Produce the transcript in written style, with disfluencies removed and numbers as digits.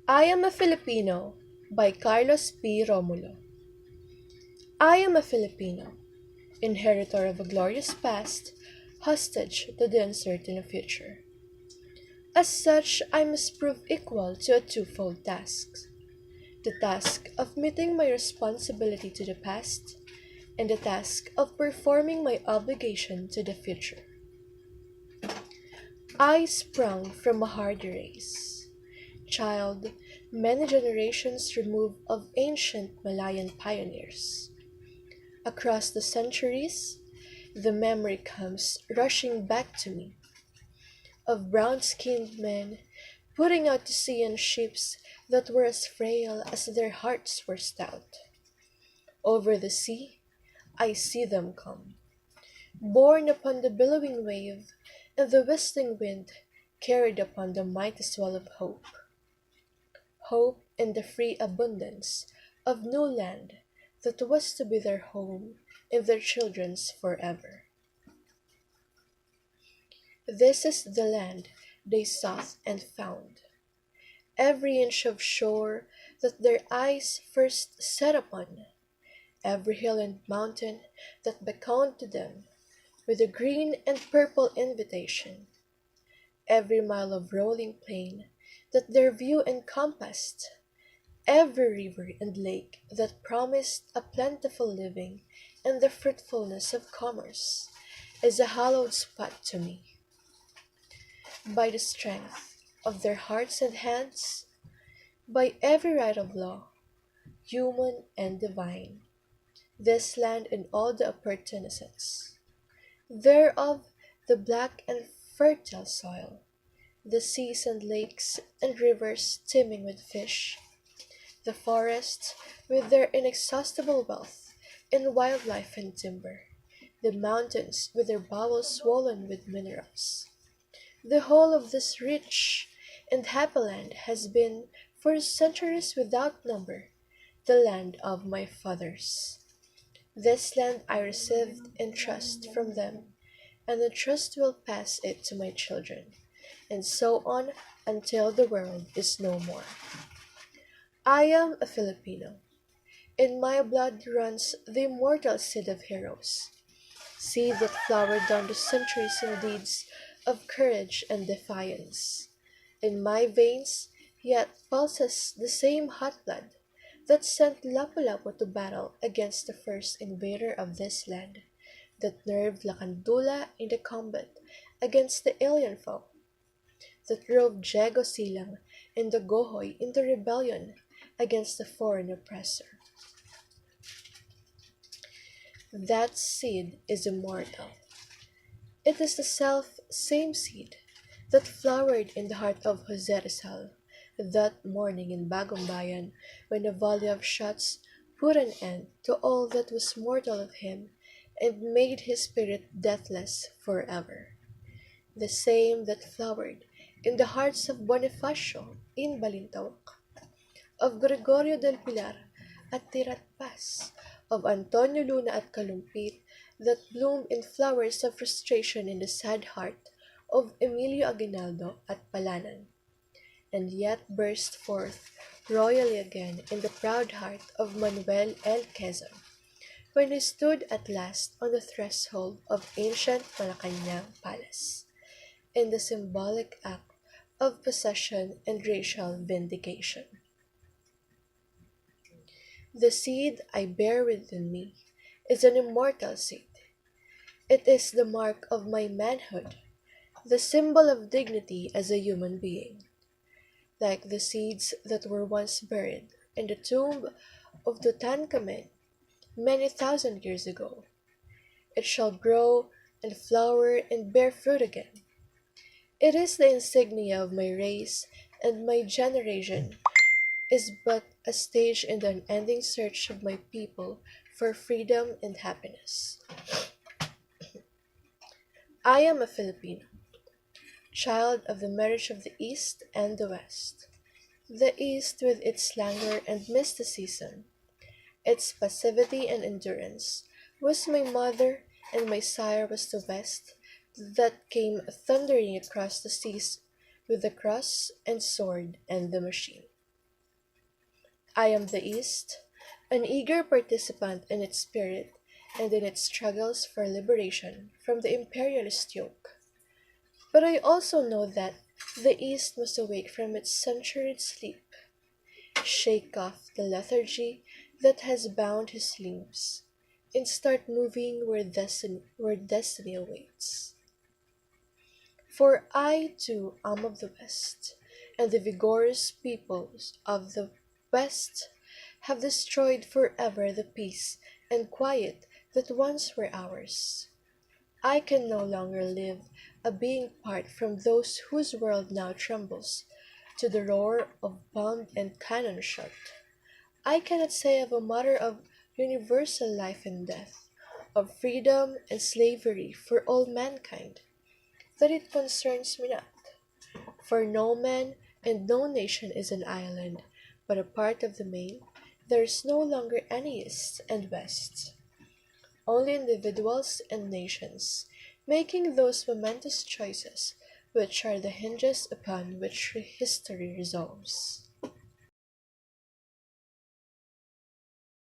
I Am a Filipino by Carlos P. Romulo. I am a Filipino, inheritor of a glorious past, hostage to the uncertain future. As such, I must prove equal to a twofold task: the task of meeting my responsibility to the past, and the task of performing my obligation to the future. I sprung from a hardy race, child many generations removed of ancient Malayan pioneers. Across the centuries, the memory comes rushing back to me of brown-skinned men putting out to sea on ships that were as frail as their hearts were stout. Over the sea, I see them come, borne upon the billowing wave, and the whistling wind carried upon the mighty swell of hope. Hope in the free abundance of new land that was to be their home and their children's forever. This is the land they sought and found. Every inch of shore that their eyes first set upon, every hill and mountain that beckoned to them with a green and purple invitation, every mile of rolling plain that their view encompassed, every river and lake that promised a plentiful living and the fruitfulness of commerce, is a hallowed spot to me. By the strength of their hearts and hands, by every right of law, human and divine, this land and all the appurtenances thereof, the black and fertile soil, the seas and lakes and rivers teeming with fish, the forests with their inexhaustible wealth in wildlife and timber, the mountains with their bowels swollen with minerals. The whole of this rich and happy land has been, for centuries without number, the land of my fathers. This land I received in trust from them, and the trust will pass it to my children, and so on until the world is no more. I am a Filipino. In my blood runs the immortal seed of heroes, seed that flowered down the centuries in deeds of courage and defiance. In my veins yet pulses the same hot blood that sent Lapu-Lapu to battle against the first invader of this land, that nerved Lakandula in the combat against the alien foe, that drove Diego Silang and the Gohoy into rebellion against the foreign oppressor. That seed is immortal. It is the self-same seed that flowered in the heart of Jose Rizal that morning in Bagong when a volley of shots put an end to all that was mortal of him and made his spirit deathless forever. The same that flowered in the hearts of Bonifacio in Balintawak, of Gregorio del Pilar at Tirat Paz, of Antonio Luna at Kalumpit, that bloomed in flowers of frustration in the sad heart of Emilio Aguinaldo at Palanan, and yet burst forth royally again in the proud heart of Manuel L. Quezon, when he stood at last on the threshold of ancient Malacanang Palace, in the symbolic act of possession and racial vindication. The seed I bear within me is an immortal seed. It is the mark of my manhood, the symbol of dignity as a human being. Like the seeds that were once buried in the tomb of Tutankhamen many thousand years ago, it shall grow and flower and bear fruit again. It is the insignia of my race, and my generation is but a stage in the unending search of my people for freedom and happiness. I am a Filipino, child of the marriage of the East and the West. The East with its languor and mysticism, its passivity and endurance, was my mother, and my sire was the West that came thundering across the seas with the cross and sword and the machine. I am the East, an eager participant in its spirit and in its struggles for liberation from the imperialist yoke. But I also know that the East must awake from its centuried sleep, shake off the lethargy that has bound his limbs, and start moving where destiny awaits. For I too am of the West, and the vigorous peoples of the West have destroyed forever the peace and quiet that once were ours. I can no longer live a being apart from those whose world now trembles to the roar of bomb and cannon shot. I cannot say of a matter of universal life and death, of freedom and slavery for all mankind, that it concerns me not. For no man and no nation is an island, but a part of the main. There is no longer any East and West, only individuals and nations, making those momentous choices which are the hinges upon which history resolves.